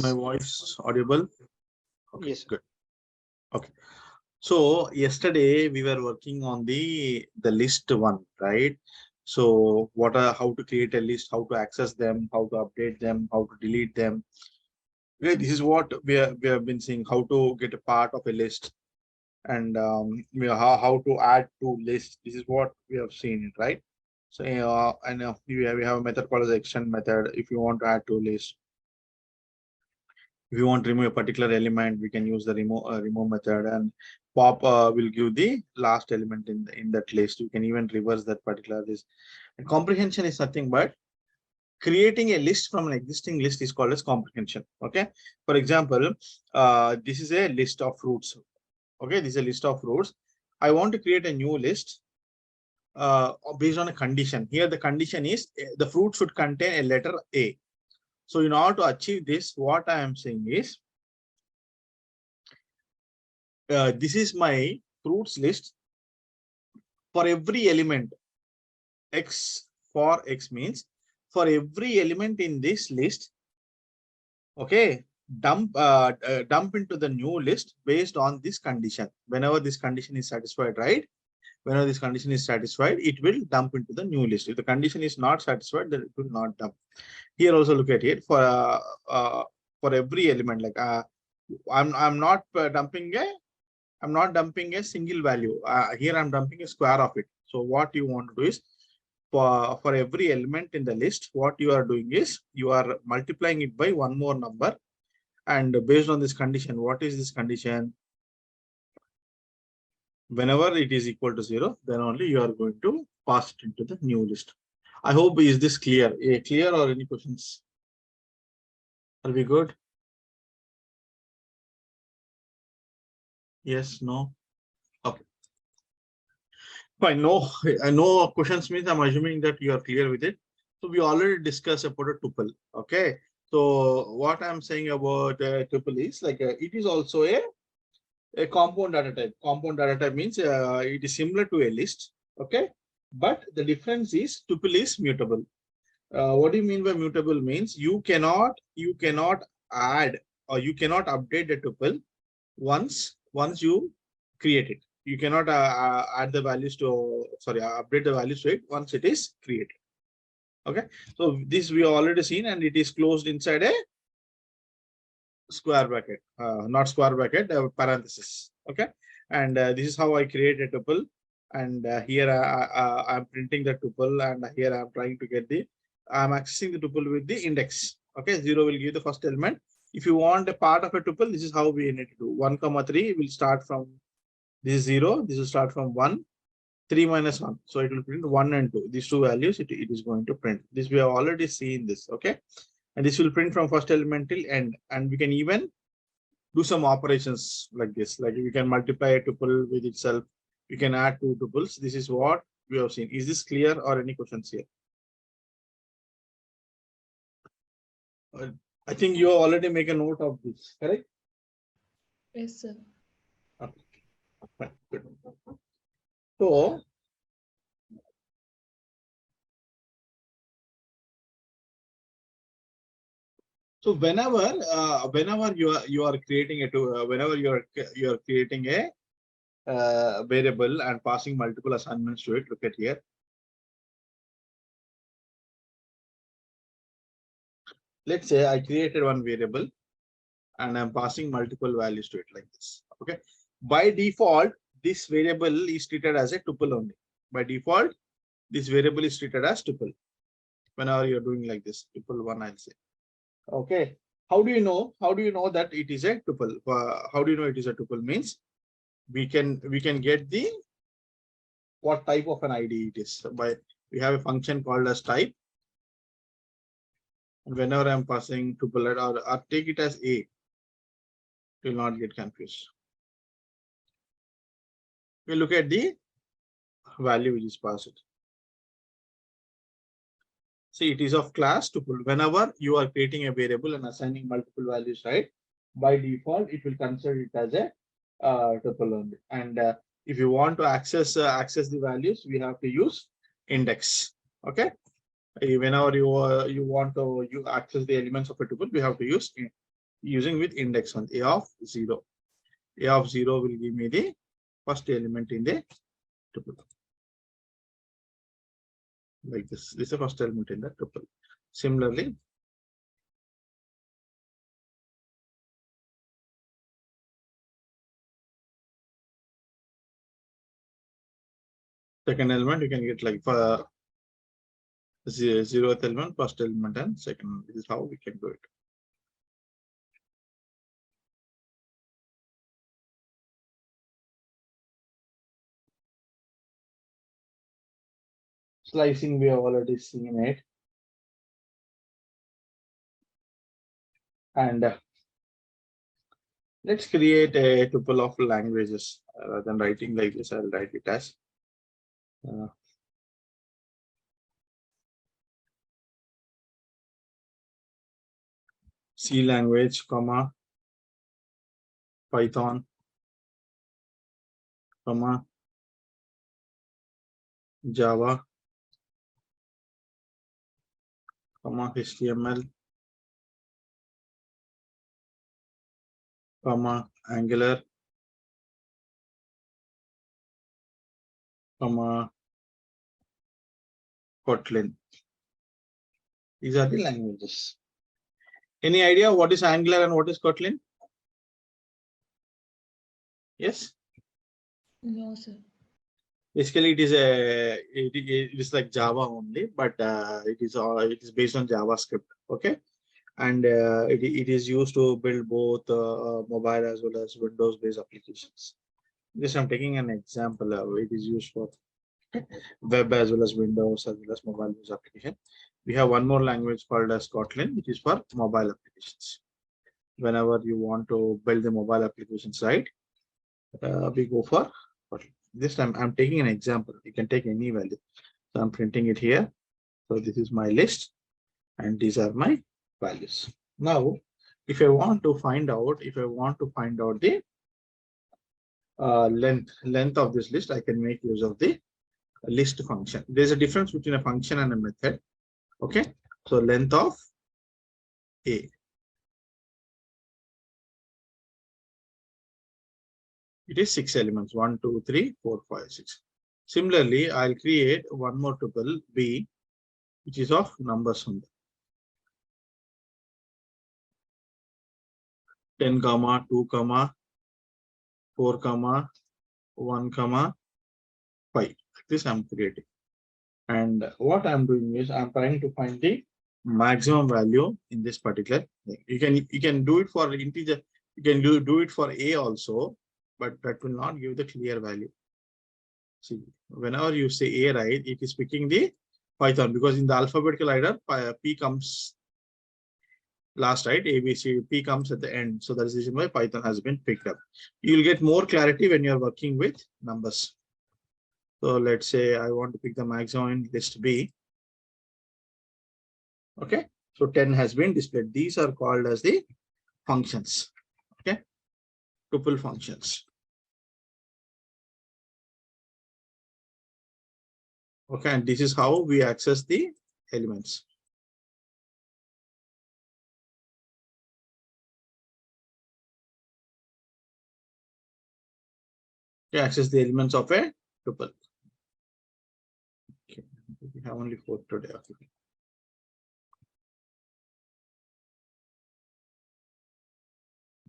my voice audible? Okay, Yes. good. Okay. So yesterday we were working on the list one, right? So how to create a list, how to access them, how to update them, how to delete them. Okay, this is what we have been seeing, how to get a part of a list, and how to add to list. This is what we have seen it, right? So we have a method called as extend method. If you want to add to list, if you want to remove a particular element, we can use the remove method, and pop will give the last element in that list. You can even reverse that particular list. And comprehension is nothing but creating a list from an existing list is called as comprehension. Okay, for example, this is a list of fruits. Okay, this is a list of fruits. I want to create a new list based on a condition. Here the condition is the fruit should contain a letter A. So in order to achieve this, what I am saying is this is my fruits list. For every element, X for X means for every element in this list, okay, dump into the new list based on this condition. Whenever this condition is satisfied, right? Whenever this condition is satisfied, it will dump into the new list. If the condition is not satisfied, then it will not dump. Here also look at it for every element. Like I'm not dumping a single value. Here I'm dumping a square of it. So what you want to do is for every element in the list, what you are doing is you are multiplying it by one more number. And based on this condition, what is this condition? Whenever it is equal to 0, then only you are going to pass it into the new list. I hope is this clear? Clear or any questions? Are we good? Yes, no? Okay. Fine. No questions means I'm assuming that you are clear with it. So we already discussed about a tuple. Okay. So what I'm saying about tuple is like it is also a compound data type. Compound data type means it is similar to a list. Okay. But the difference is tuple is mutable. What do you mean by mutable? Means you cannot add or you cannot update the tuple once you create it. You cannot add the values to update the values to it once it is created. Okay, so this we already seen, and it is closed inside a square bracket, not square bracket, parenthesis. Okay, and this is how I create a tuple, and here I'm printing the tuple, and here I'm trying to get I'm accessing the tuple with the index. Okay, 0 will give the first element. If you want a part of a tuple, this is how we need to do. 1, 3 will start from this is 0. This will start from 1. 3 minus 1. So it will print 1 and 2. These two values it is going to print. This we have already seen this. Okay. And this will print from first element till end. And we can even do some operations like this. Like we can multiply a tuple with itself. We can add 2 tuples. This is what we have seen. Is this clear or any questions here? I think you already make a note of this, correct? Yes, sir. Okay. Fine. Good. So whenever you are creating whenever you are creating a variable and passing multiple assignments to it, look at here. Let's say I created one variable and I'm passing multiple values to it like this. Okay. By default, this variable is treated as a tuple only. By default, this variable is treated as tuple. Whenever you're doing like this, tuple 1, I'll say. Okay. How do you know? How do you know that it is a tuple? How do you know it is a tuple? Means we can get the what type of an ID it is. By we have a function called as type. And whenever I'm passing tuple or take it as A, will not get confused. We look at the value which is passed. See, it is of class tuple. Whenever you are creating a variable and assigning multiple values, right? By default, it will consider it as a tuple only. And if you want to access the values, we have to use index. Okay. Whenever you want to access the elements of a tuple, we have to use using with index 1, a of 0. A of 0 will give me the first element in the tuple. Like this. This is the first element in the tuple. Similarly, second element you can get like for 0th element, first element, and second. This is how we can do it. Slicing, we have already seen it. And let's create a tuple of languages. Rather than writing like this, I'll write it as C language, comma, Python, comma, Java, comma, HTML, comma, Angular, comma, Kotlin. These are the languages. Any idea what is Angular and what is Kotlin? Yes. No, sir. Basically, it is like Java only, but it is based on JavaScript. Okay, and it is used to build both mobile as well as Windows-based applications. Just I'm taking an example. It is used for web as well as Windows as well as mobile-based application. We have one more language called as Kotlin, which is for mobile applications. Whenever you want to build the mobile applications, right, we go for Kotlin. This time I'm taking an example. You can take any value. So I'm printing it here. So this is my list and these are my values. Now, if I want to find out the length of this list, I can make use of the list function. There's a difference between a function and a method. Okay. So length of A. It is 6 elements, 1, 2, 3, 4, 5, 6. Similarly, I'll create one more tuple B, which is of numbers only. 10, 2, 4, 1, 5. This I'm creating. And what I'm doing is I'm trying to find the maximum value in this particular thing. You can do it for integer, you can do it for A also, but that will not give the clear value. See, whenever you say A, right, it is picking the Python, because in the alphabetical order, P comes last, right? A, B, C, P comes at the end. So that is the reason why Python has been picked up. You'll get more clarity when you're working with numbers. So let's say I want to pick the maximum in list B. Okay. So 10 has been displayed. These are called as the functions. Okay. Tuple functions. Okay. And this is how we access the elements. To access the elements of a tuple. Okay. We have only 4 today. Okay.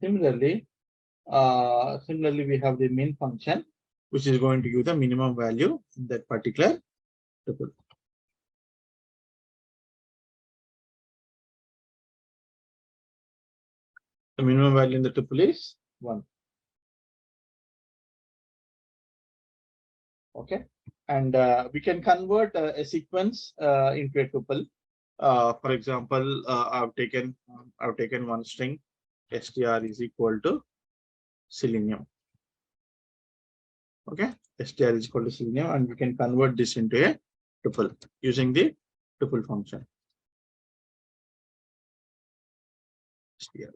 Similarly, we have the min function, which is going to give the minimum value in that particular tuple. The minimum value in the tuple is 1. Okay, and we can convert a sequence into a tuple. For example, I've taken one string str is equal to selenium. Okay, str is equal to selenium, and we can convert this into a tuple using the tuple function. Str.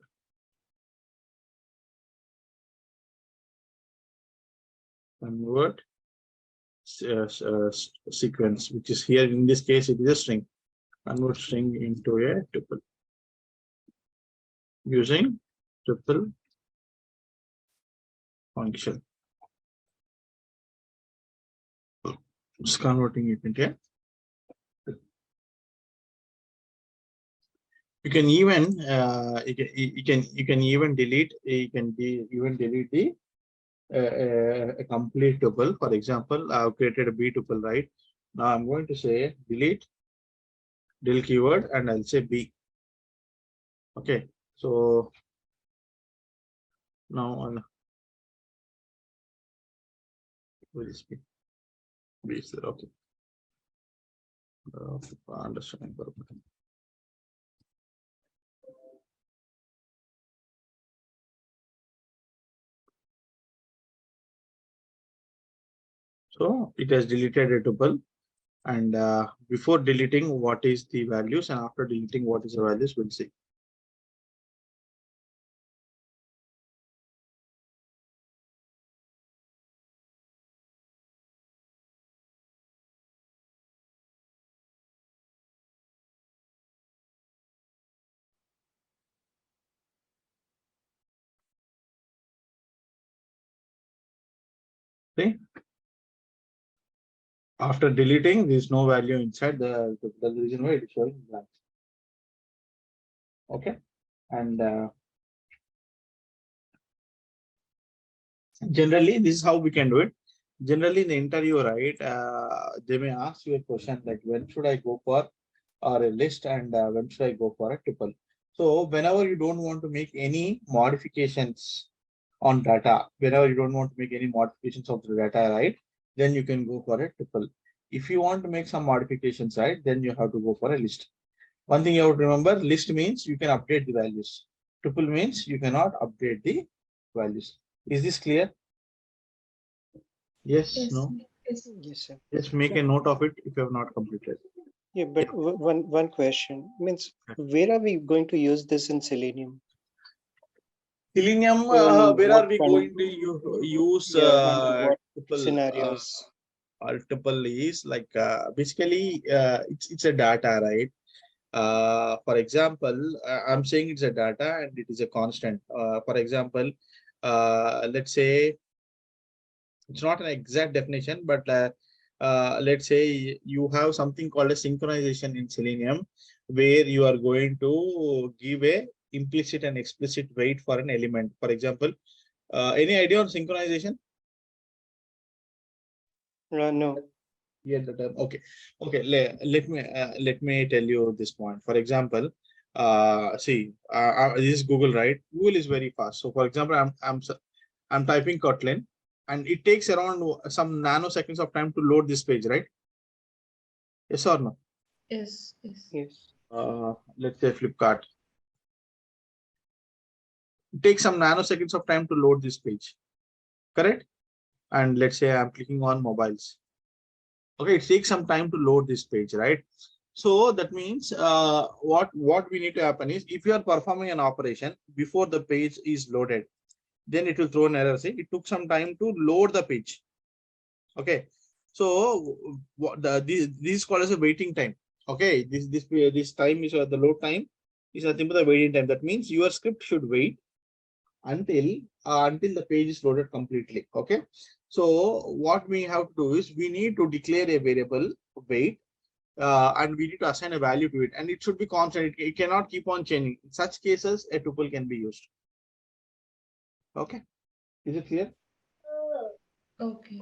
Convert sequence, which is here in this case it is a string. Convert string into a tuple using tuple function. It's converting it into. You can even you can even delete even delete the a complete tuple. For example, I've created a B tuple, right? Now I'm going to say delete del keyword and I'll say B. Okay, so now on where is B? B is there. Okay. Understanding. So it has deleted a tuple, and before deleting, what is the values, and after deleting, what is the values? We'll see. See, after deleting, there is no value inside the tuple. That's the reason why it is showing blank. Okay, and generally, this is how we can do it. Generally, in the interview, right, they may ask you a question like, when should I go for or a list, and when should I go for a tuple? So whenever you don't want to make any modifications on data, whenever you don't want to make any modifications of the data, right, then you can go for a tuple. If you want to make some modifications, right, then you have to go for a list. One thing you have to remember, list means you can update the values. Tuple means you cannot update the values. Is this clear? Yes, Yes. no? Yes. Yes, sir. Just make a note of it if you have not completed. Yeah, but one question means, where are we going to use this in Selenium? Selenium, In where what are we kind- going to use under what tuple? scenarios? Or tuple is like basically it's a data, right? For example, I'm saying it's a data and it is a constant. For example, let's say it's not an exact definition, but let's say you have something called a synchronization in Selenium, where you are going to give a implicit and explicit weight for an element. For example, any idea on synchronization? No. Yeah, okay, okay. Let me tell you this point. For example, see, this is Google, right? Google is very fast. So, for example, I'm typing Kotlin, and it takes around some nanoseconds of time to load this page, right? Yes or no? Yes. Yes. Yes. Let's say Flipkart. It takes some nanoseconds of time to load this page, correct? And let's say I'm clicking on mobiles. Okay, it takes some time to load this page, right? So that means what we need to happen is, if you are performing an operation before the page is loaded, then it will throw an error. Say it took some time to load the page. Okay, so what this is called as a waiting time. Okay, this time is the load time is nothing but the waiting time. That means your script should wait until the page is loaded completely. Okay, so what we have to do is we need to declare a variable wait, and we need to assign a value to it, and it should be constant. It cannot keep on changing. In such cases, a tuple can be used. Okay, is it clear? Okay.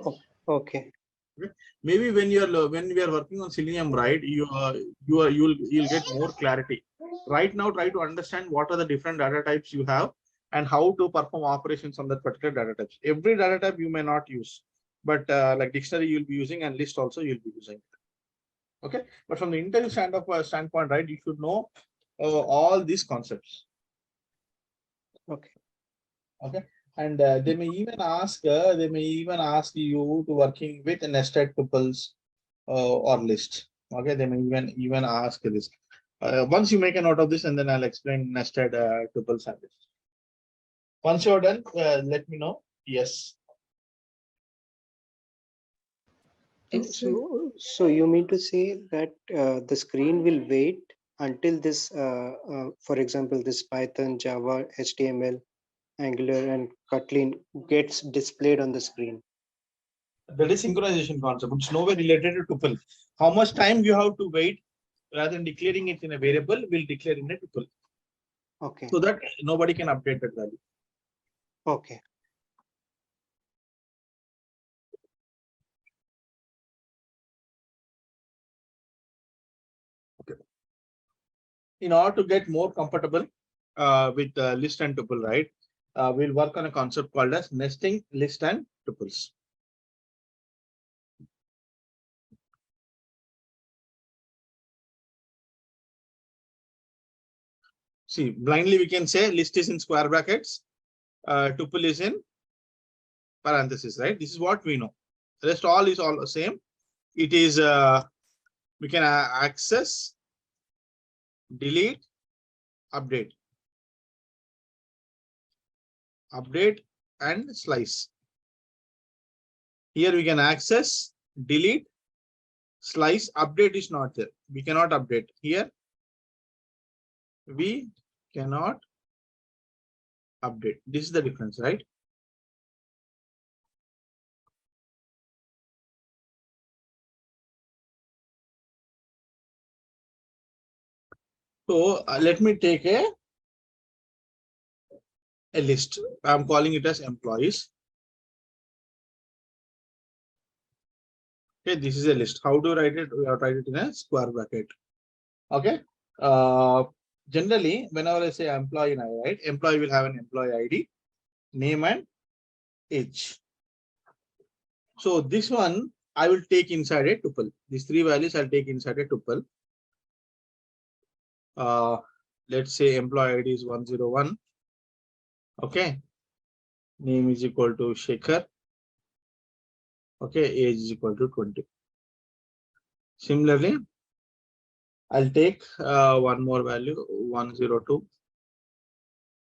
Okay. Maybe when we are working on Selenium, right, you'll get more clarity. Right now, try to understand what are the different data types you have and how to perform operations on that particular data types. Every data type you may not use, but like dictionary you'll be using, and list also you'll be using. Okay, but from the interview standpoint, right, you should know all these concepts. Okay. Okay, and they may even ask you to working with nested tuples or list. Okay, they may even ask this. Once you make a note of this, and then I'll explain nested tuples and list. Once you're done, let me know. Yes. So you mean to say that the screen will wait until this, for example, this Python, Java, HTML Angular and Kotlin gets displayed on the screen. That is synchronization concept. It's nowhere related to tuple. How much time you have to wait rather than declaring it in a variable, we'll declare in a tuple. Okay. So that nobody can update that value. Okay. In order to get more comfortable with list and tuple, right? We'll work on a concept called as nesting list and tuples. See, blindly we can say list is in square brackets, tuple is in parentheses, right? This is what we know. The rest all is all the same. It is we can access, delete, update, and slice. Here we can access, delete, slice. Update is not there. We cannot update. Here we cannot update. This is the difference, right? So let me take a list. I'm calling it as employees. Okay, this is a list. How do you write it? We have to write it in a square bracket. Okay. Generally, whenever I say employee, I write employee will have an employee ID, name, and age. So this one I will take inside a tuple. These three values I'll take inside a tuple. Let's say employee ID is 101. Okay. Name is equal to Shekhar. Okay. Age is equal to 20. Similarly, I'll take one more value 102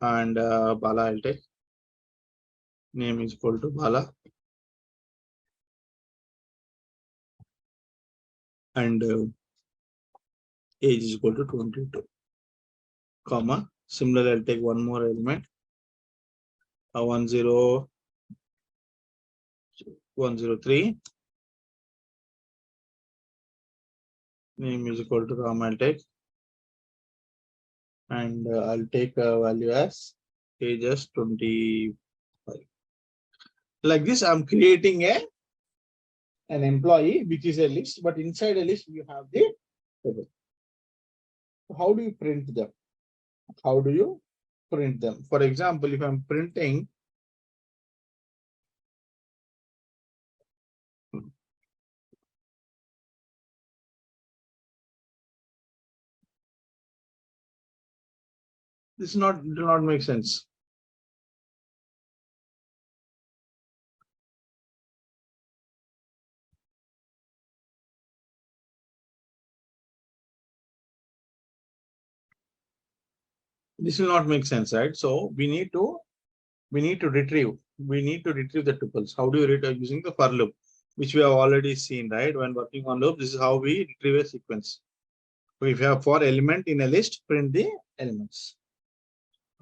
and Bala I'll take. Name is equal to Bala and age is equal to 22. Comma. Similarly, I'll take one more element 103. Name is equal to Ram. I'll take and I'll take a value as age as 25. Like this, I'm creating an employee, which is a list, but inside a list, you have the table. How do you print them? How do you print them? For example, if I'm printing this do not make sense. This will not make sense, right? So we need to retrieve. We need to retrieve the tuples. How do you retrieve? Using the for loop, which we have already seen, right? When working on loop, this is how we retrieve a sequence. So if you have for element in a list, print the elements.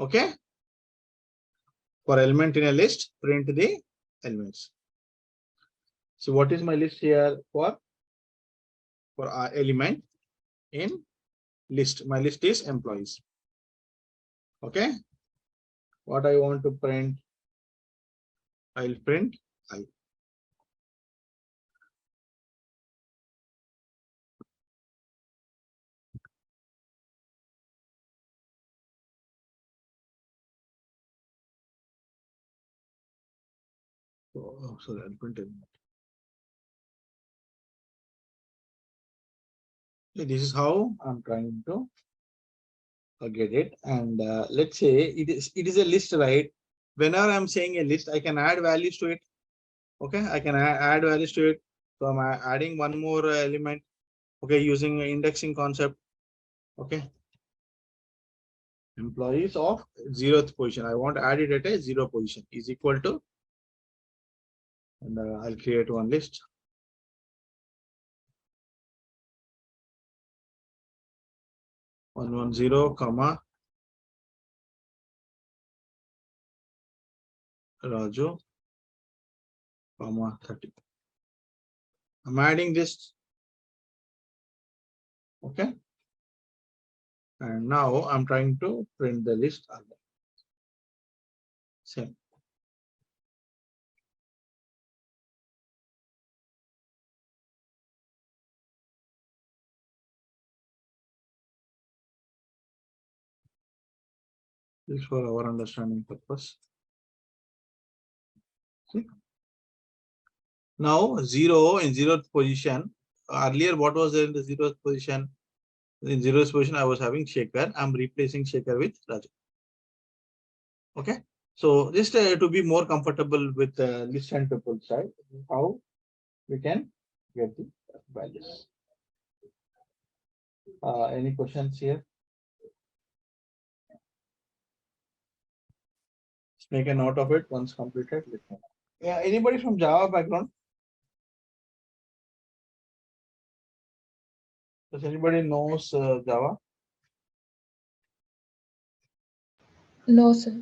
Okay. For element in a list, print the elements. So what is my list here for element in list? My list is employees. Okay. What I want to print, I'll print I. Oh, sorry, I'll print element. Okay, this is how I'm trying to get it. And let's say it is a list, right? Whenever I'm saying a list, I can add values to it. Okay, I can add values to it. So I'm adding one more element. Okay, using indexing concept. Okay. Employees of 0th position. I want to add it at a 0 position is equal to, and I'll create one list. One 110, comma Raju, comma 30. I'm adding this. Okay. And now I'm trying to print the list again. Same. This for our understanding purpose. See? Now 0 in 0th position. Earlier, what was there in the 0th position? In 0th position, I was having Shaker. I'm replacing Shaker with Raju. Okay. So just to be more comfortable with list and tuples, right? How we can get the values. Any questions here? Just make a note of it once completed. Let me know. Yeah, anybody from Java background? Does anybody knows Java? No, sir.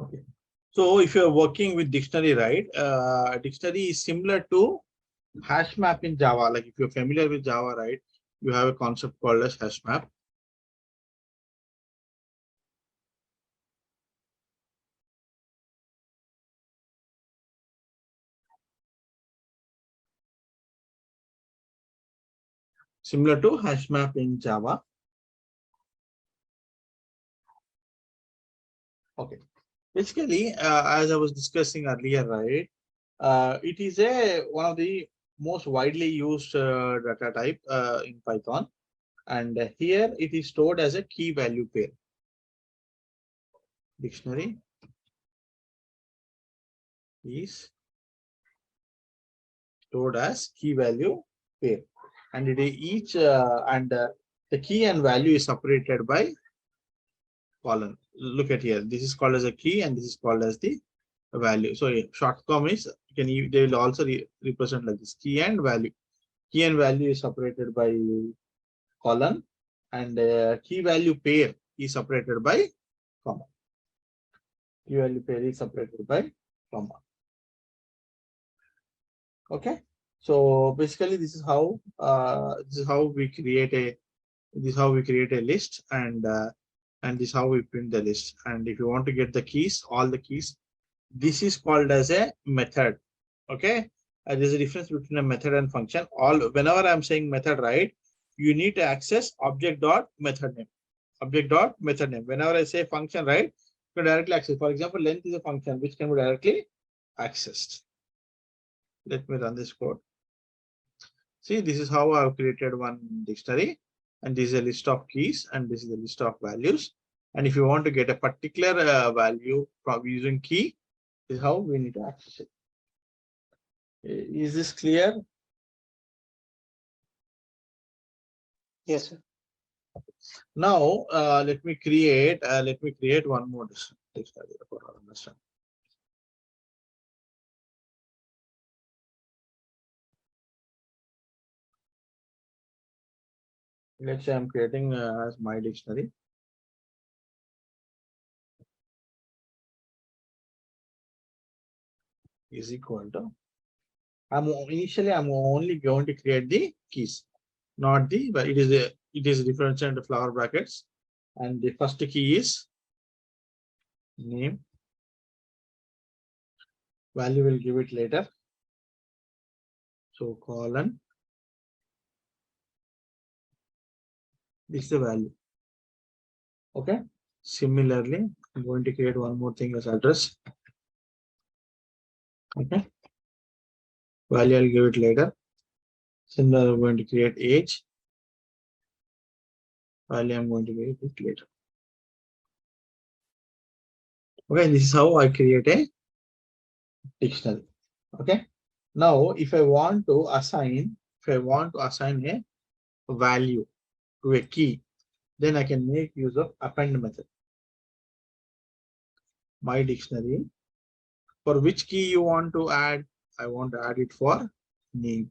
Okay. So if you're working with dictionary, right? Dictionary is similar to hash map in Java. Like if you're familiar with Java, right? You have a concept called as hash map. Similar to hash map in Java. Okay. Basically, as I was discussing earlier, right? It is one of the most widely used data type in Python. And here it is stored as a key value pair. Dictionary is stored as key value pair. And it is each the key and value is separated by colon. Look at here. This is called as a key and this is called as the value. So short form is they will also represent like this key and value. Key and value is separated by colon and key value pair is separated by comma. Key value pair is separated by comma. Okay. So basically this is how we create a list and this is how we print the list. And if you want to get the keys, all the keys, this is called as a method. Okay. There's a difference between a method and function. Whenever I'm saying method, right, you need to access object dot method name. Object dot method name. Whenever I say function, right, you can directly access. For example, length is a function which can be directly accessed. Let me run this code. See, this is how I've created one dictionary, and this is a list of keys, and this is a list of values. And if you want to get a particular value from using key, this is how we need to access it. Is this clear? Yes, sir. Now let me create one more dictionary for our understanding. Let's say I'm creating as my dictionary. Is equal to. I'm only going to create the keys, not the. But it is differential flower brackets, and the first key is name. Value will give it later. So colon. This is the value. Okay. Similarly, I'm going to create one more thing as address. Okay. Value I'll give it later. Similar, I'm going to create age. Value I'm going to give it later. Okay, this is how I create a dictionary. Okay. Now, if I want to assign a value to a key, then I can make use of append method. My dictionary. For which key you want to add? I want to add it for name.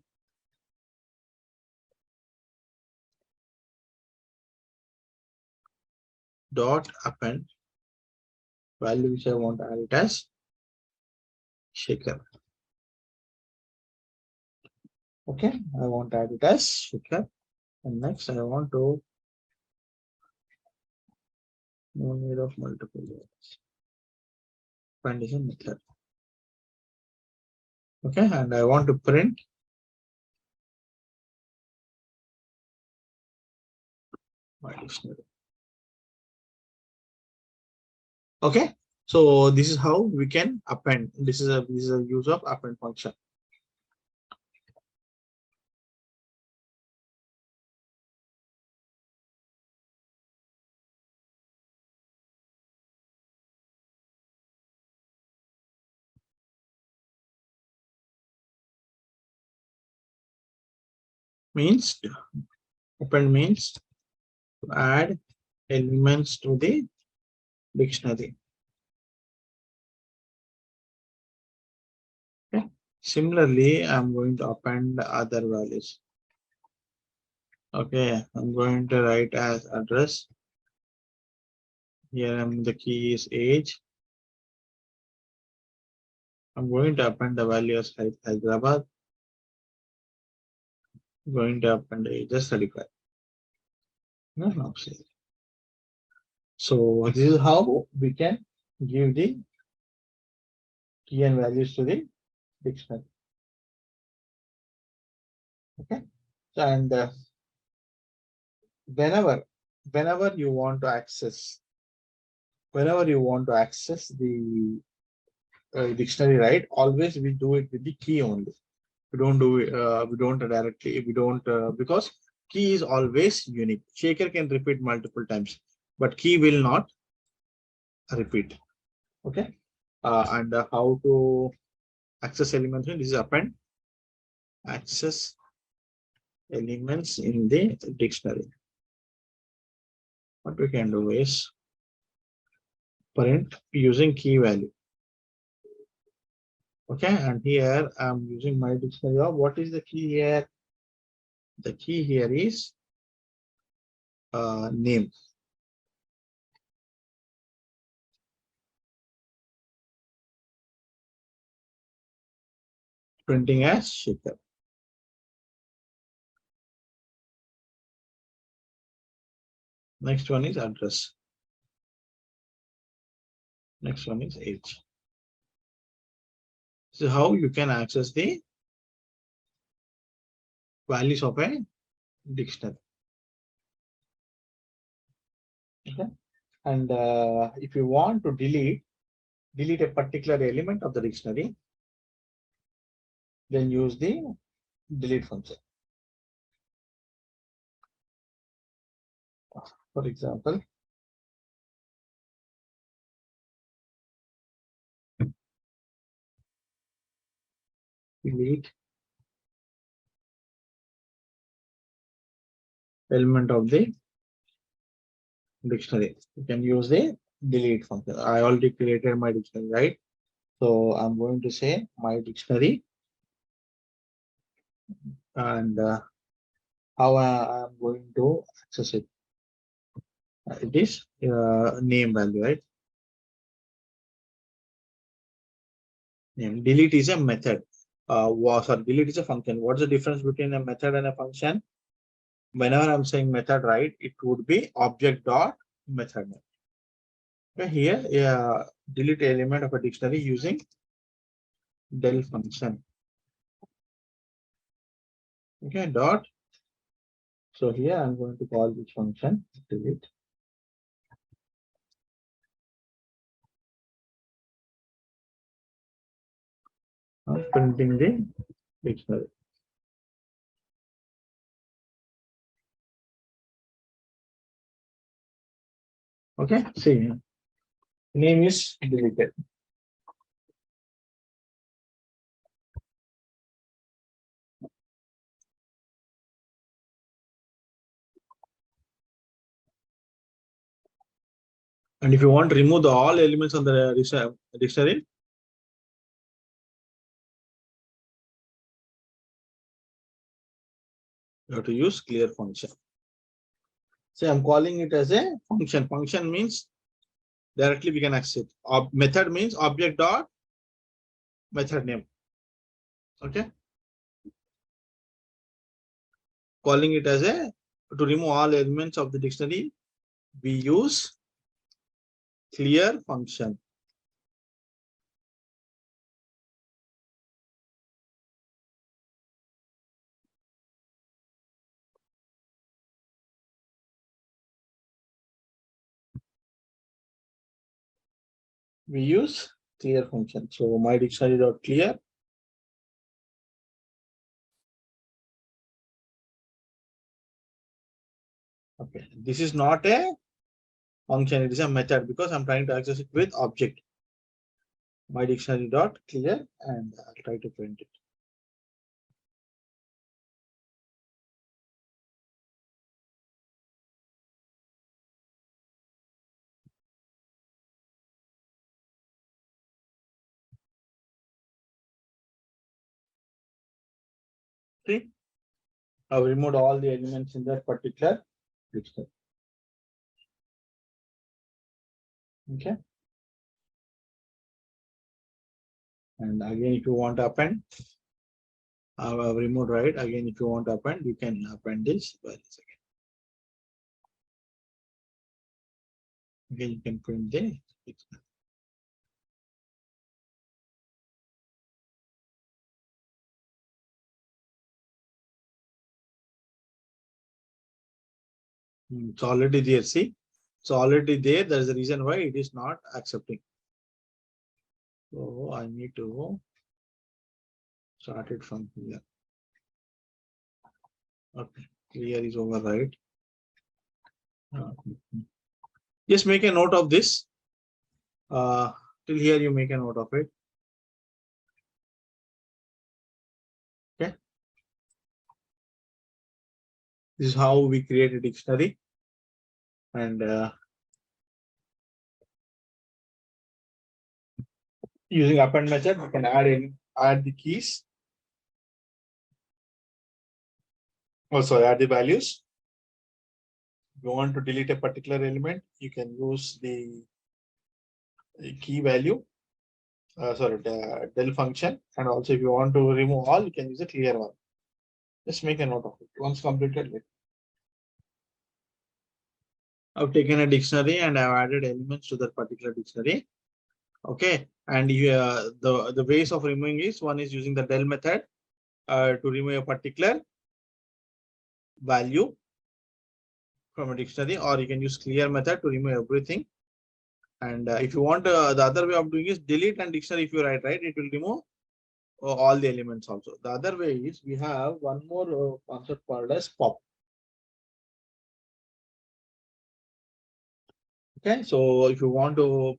dot append value which I want to add it as shaker. Okay, I want to add it as shaker. And next I want to no need of multiple layers. Append is a method. Okay, and I want to print my dictionary. Okay, so this is how we can append. This is a use of append function. Means append means to add elements to the dictionary. Okay. Similarly, I'm going to append other values. Okay, I'm going to write as address. Here the key is age. I'm going to append the value as Hyderabad. I'm going to append age as 35. No, so this is how we can give the key and values to the dictionary. Okay, and whenever you want to access the dictionary, right? Always we do it with the key only. We don't do it. We don't directly. We don't because key is always unique. Shaker can repeat multiple times, but key will not repeat. Okay, and how to access elements? This is append access elements in the dictionary. What we can do is print using key value. Okay, and here I'm using my dictionary of what is the key here? The key here is name. Printing as shaker. Next one is address. Next one is age. So how you can access the values of a dictionary. Okay, and if you want to delete a particular element of the dictionary, then use the delete function. For example, delete element of the dictionary. You can use the delete function. I already created my dictionary, right? So I'm going to say my dictionary, and how I'm going to access it. It is name value, right? Name. Delete is a method. Delete is a function. What's the difference between a method and a function? Whenever I'm saying method, right, it would be object dot method. Okay, here, delete element of a dictionary using del function. Okay, dot. So here I'm going to call this function delete. I'm printing the dictionary. Okay, see, name is deleted. And if you want to remove all elements on the dictionary, you have to use clear function. So I'm calling it as a function. Function means directly we can access. Method means object dot method name. Okay. Calling it as a, to remove all elements of the dictionary, we use clear function. We use clear function. So my dictionary dot clear. Okay, this is not a function, it is a method because I'm trying to access it with object. My dictionary dot clear, and I'll try to print it. See, I've removed all the elements in that particular dictionary. Okay. And again, if you want to append, I've removed, right? Again, if you want to append, you can append this. Again, you can print the dictionary. It's already there. See, it's already there. There's a reason why it is not accepting. So I need to start it from here. Okay, clear is over, right? Just make a note of this. Till here, you make a note of it. Okay. This is how we create a dictionary. And using append method, we can add the keys. Also add the values. If you want to delete a particular element, you can use the key value. Sorry, the del function. And also if you want to remove all, you can use a clear one. Just make a note of it. Once completed, I've taken a dictionary and I've added elements to that particular dictionary. Okay. And the ways of removing is, one is using the del method to remove a particular value from a dictionary, or you can use clear method to remove everything. And if you want, the other way of doing is delete and dictionary. If you write, right, it will remove all the elements also. The other way is, we have one more concept called as pop. Okay, so if you want to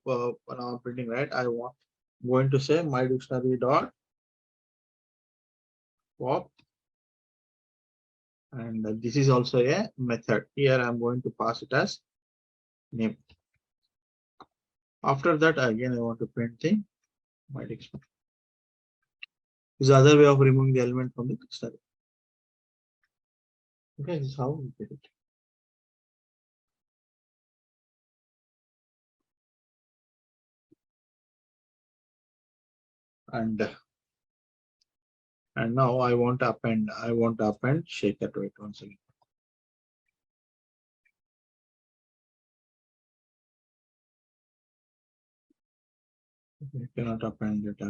now printing, right, I'm going to say my dictionary dot pop, and this is also a method. Here I'm going to pass it as name. After that, again, I want to print the my dictionary. This is the other way of removing the element from the dictionary. Okay, this is how we get it. And now I want to append. Shaker to it once again. You cannot append it.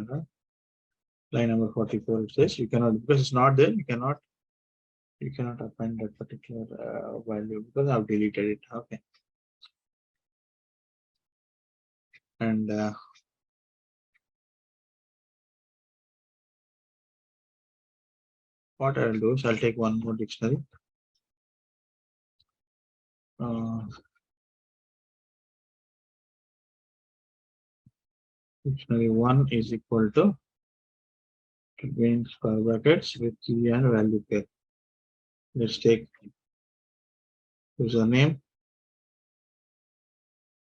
Line number 44. It says you cannot, because it's not there. You cannot append that particular value because I've deleted it. Okay. And what I'll do is I'll take one more dictionary. Dictionary 1 is equal to between square brackets with key and value pair. Let's take username,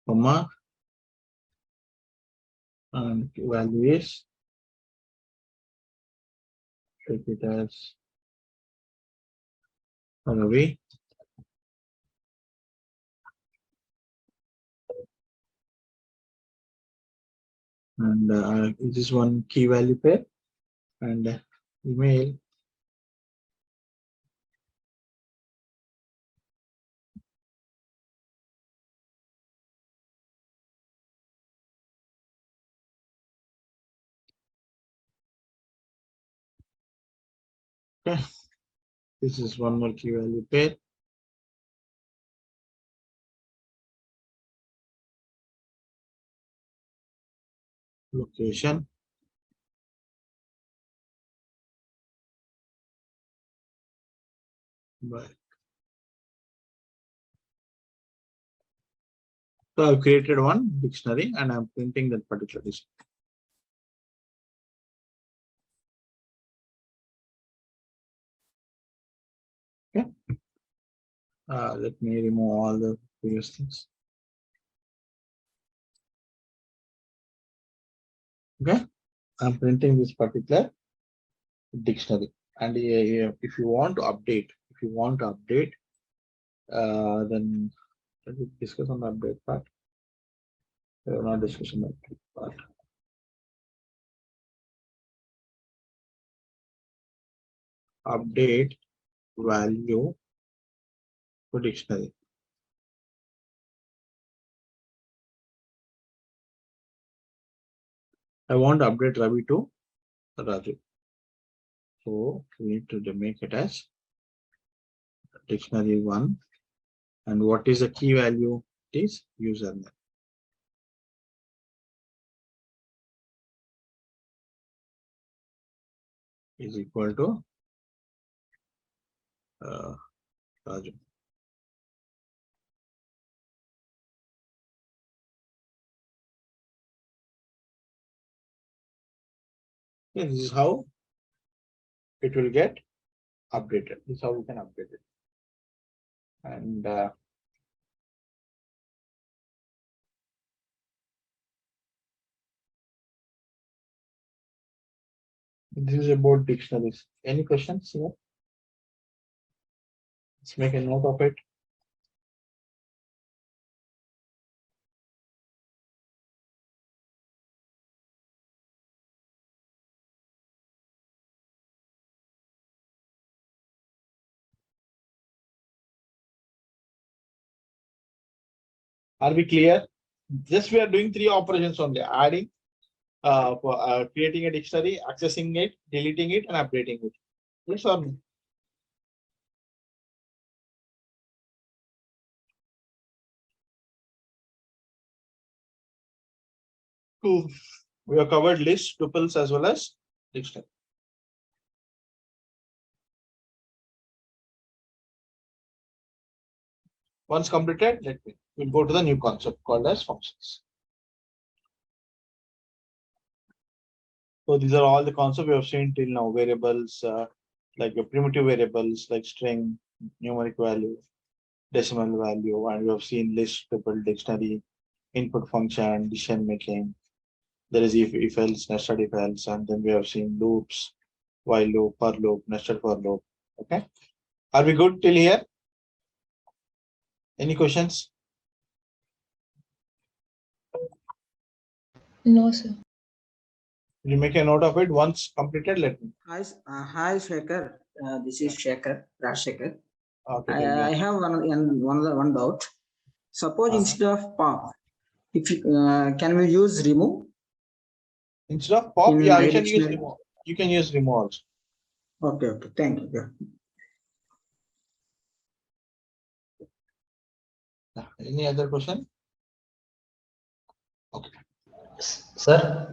comma, and value is, take it as Ravi. And this is one key value pair and email. Okay. This is one more key value pair. Location. Bye. So I've created one dictionary and I'm printing that particular dictionary. Okay. Let me remove all the previous things. Okay. I'm printing this particular dictionary. And if you want to update, then let us discuss on the update part. We are not discussing the update part. Update value for dictionary. I want to update Ravi to Raju. So we need to make it as dictionary 1. And what is the key value? It is username. Is equal to Raju. Yeah, this is how it will get updated. This is how we can update it. And this is about dictionaries. Any questions here? Let's make a note of it. Are we clear? Just we are doing 3 operations only: adding, creating a dictionary, accessing it, deleting it, and updating it. Yes or no? Cool. We have covered lists, tuples, as well as dictionary. Once completed, we'll go to the new concept called as functions. So these are all the concepts we have seen till now: variables, like your primitive variables like string, numeric value, decimal value, and we have seen list, tuple, dictionary, input function, decision making. There is if else, nested if else, and then we have seen loops, while loop, for loop, nested for loop. Okay. Are we good till here? Any questions? No, sir. Will you make a note of it? Once completed, let me. Hi, Shekhar. This is Shekhar, Rajshekhar. Okay, I have one doubt. Suppose instead of pop, if can we use remove? Instead of pop, In yeah, my you can use dictionary. remove. You can use remove also. Okay, thank you. Yeah. Any other question? Okay. Sir,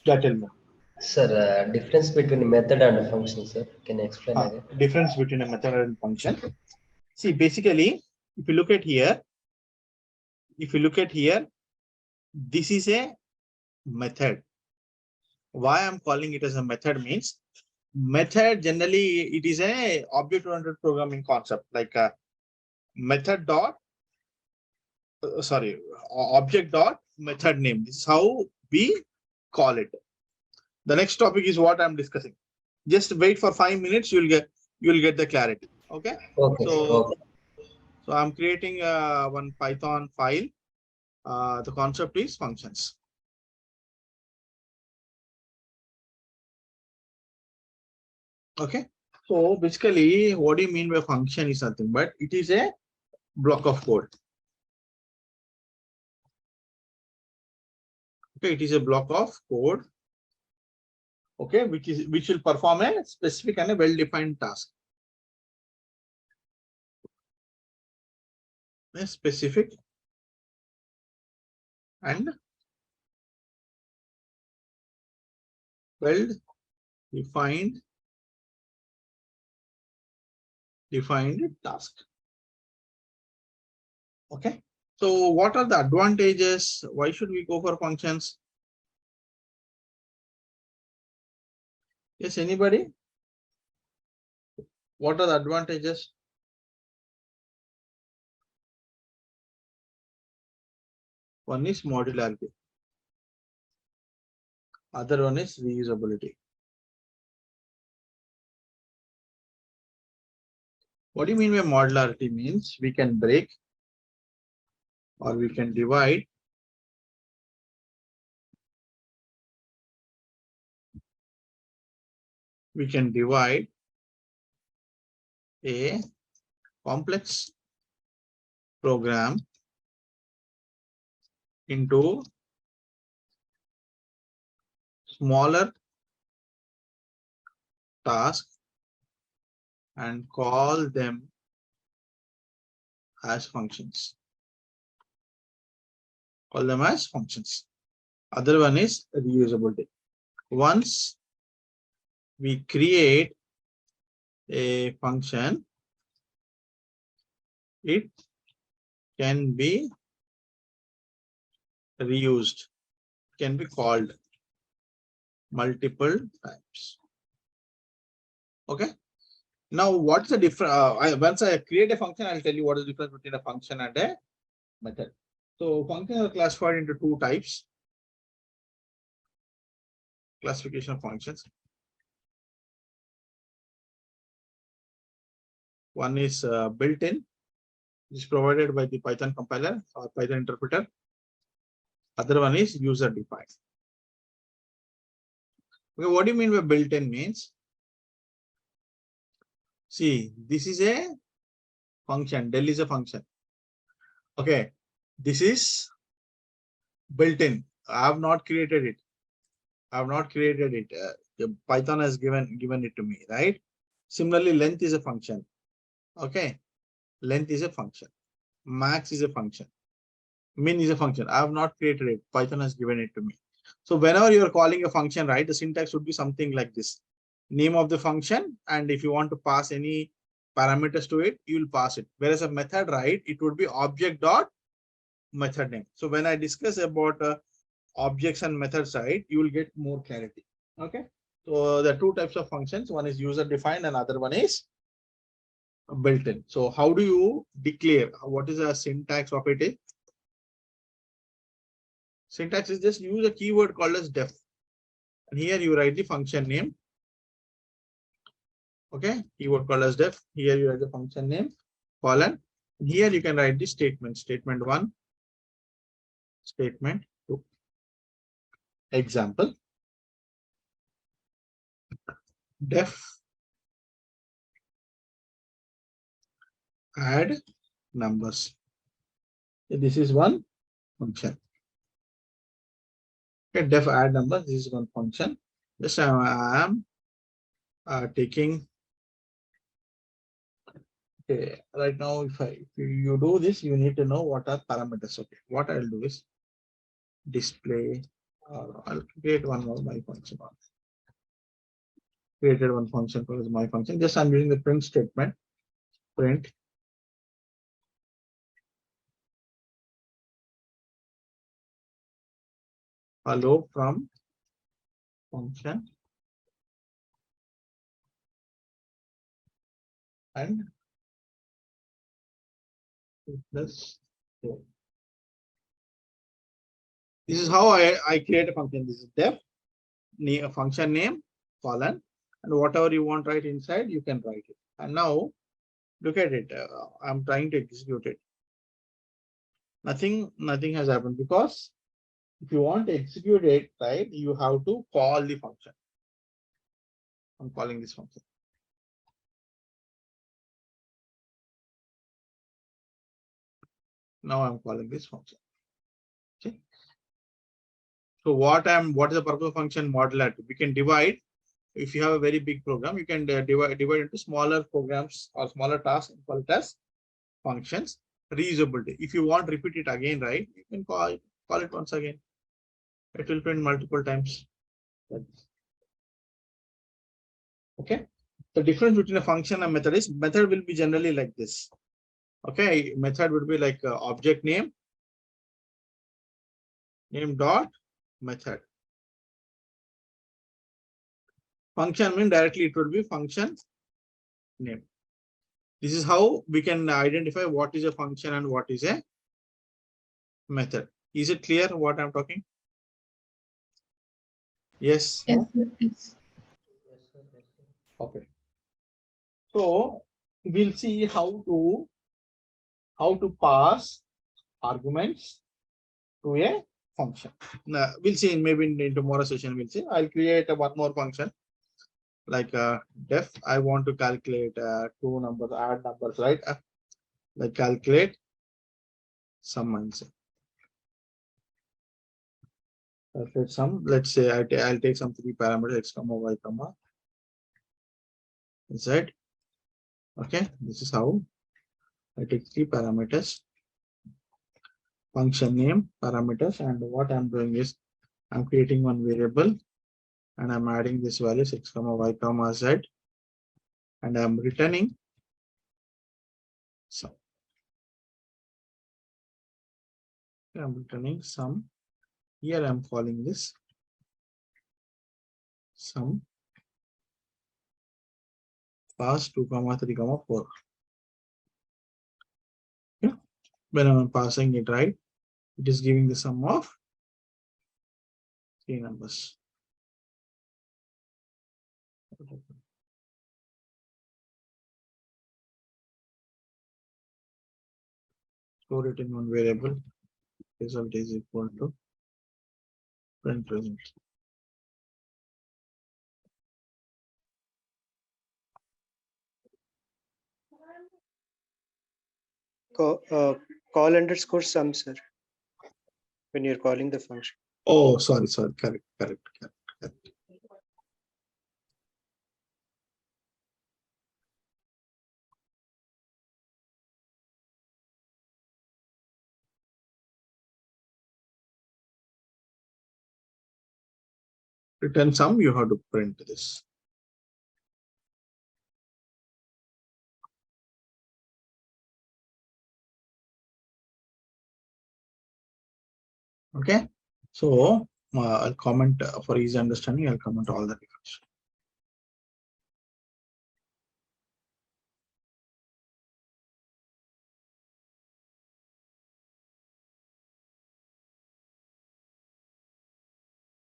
Yeah, tell me. sir, difference between method and function, sir. Can you explain again? Difference between a method and function. See, basically, if you look at here, this is a method. Why I'm calling it as a method means, method generally it is a object-oriented programming concept, like a method dot object dot method name. This is how we call it. The next topic is what I'm discussing. Just wait for 5 minutes, you'll get the clarity. Okay. Okay. So I'm creating one Python file. The concept is functions. Okay. So basically, what do you mean by function is nothing but it is a block of code. Okay, it is a block of code. Okay, which will perform a specific and a well-defined task. A specific and well-defined task. Okay. So what are the advantages? Why should we go for functions? Yes, anybody? What are the advantages? One is modularity. Other one is reusability. What do you mean by modularity? Means we can break or we can divide a complex program into smaller tasks and call them as functions. Call them as functions. Other one is reusability. Once we create a function, it can be reused, can be called multiple times. Okay. Now, what's the difference? Once I create a function, I'll tell you what is the difference between a function and a method. So functions are classified into two types. Classification of functions. One is built-in, which is provided by the Python compiler or Python interpreter. Other one is user-defined. Okay, what do you mean by built-in means? See, this is a function. Del is a function. Okay, this is built-in. I have not created it. I have not created it. Python has given it to me, right? Similarly, length is a function. Okay, length is a function. Max is a function. Min is a function. I have not created it. Python has given it to me. So whenever you are calling a function, right, the syntax would be something like this. Name of the function, and if you want to pass any parameters to it, you will pass it. Whereas a method, right, it would be object dot method name. So when I discuss about objects and methods, right, you will get more clarity. Okay. So there are two types of functions. One is user defined and other one is built-in. So how do you declare? What is the syntax of it? Syntax is just use a keyword called as def. And here you write the function name. Okay, keyword called as def. Here you write the function name, colon. And here you can write the statement. Statement 1, statement 2. Example. Def add numbers. This is one function. Okay, def add numbers. This is one function. Just I am taking. Okay, right now, if you do this, you need to know what are parameters. Okay, what I'll do is display. I'll create one more my function. Created one function for my function. Just I'm using the print statement. Print hello from function and plus. This is how I create a function. This is def a function name colon and whatever you want write inside you can write it. And now look at it. I'm trying to execute it. Nothing has happened because if you want to execute it, right, you have to call the function. I'm calling this function. Now I'm calling this function. Okay. So what is the purpose of function modularity? We can divide. If you have a very big program, you can divide into smaller programs or smaller tasks and call it as functions. Reusability. If you want to repeat it again, right? You can call it once again. It will print multiple times. Okay. The difference between a function and method is method will be generally like this. Okay, method would be like object name dot method. Function mean directly it would be function name. This is how we can identify what is a function and what is a method. Is it clear what I'm talking? Yes. Yes, sir. Yes. Okay. So we'll see how to pass arguments to a function. Now, we'll see maybe in tomorrow session. We'll see. I'll create one more function like def. I want to calculate two numbers, add numbers, right? Like calculate sum and say. Calculate sum. Let's say I'll take some three parameters x comma y comma z. Okay, this is how I take three parameters. Function name, parameters, and what I'm doing is I'm creating one variable and I'm adding this value x comma y comma z, and I'm returning sum. I'm returning sum. Here I'm calling this sum pass 2 comma 3 comma 4. Okay. When I'm passing it right, it is giving the sum of three numbers. Store it in one variable. Result is equal to print result. Call underscore sum, sir, when you're calling the function. Oh, sorry. Correct. Return sum, you have to print this. Okay, so I'll comment for easy understanding. I'll comment all the difference.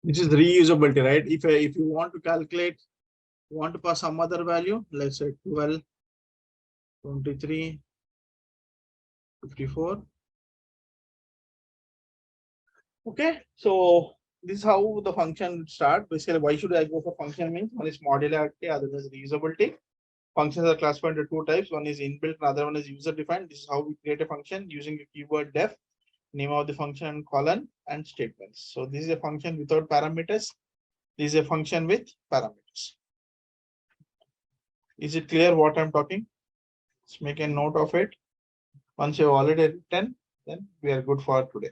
This is reusability, right? If you want to calculate, you want to pass some other value, let's say 12, 23, 54. Okay, so this is how the function would start. Basically, why should I go for function means one is modularity, other is reusability. Functions are classified into two types. One is inbuilt, another one is user defined. This is how we create a function using a keyword def, name of the function, colon, and statements. So this is a function without parameters. This is a function with parameters. Is it clear what I'm talking? Let's make a note of it. Once you've already written, then we are good for today.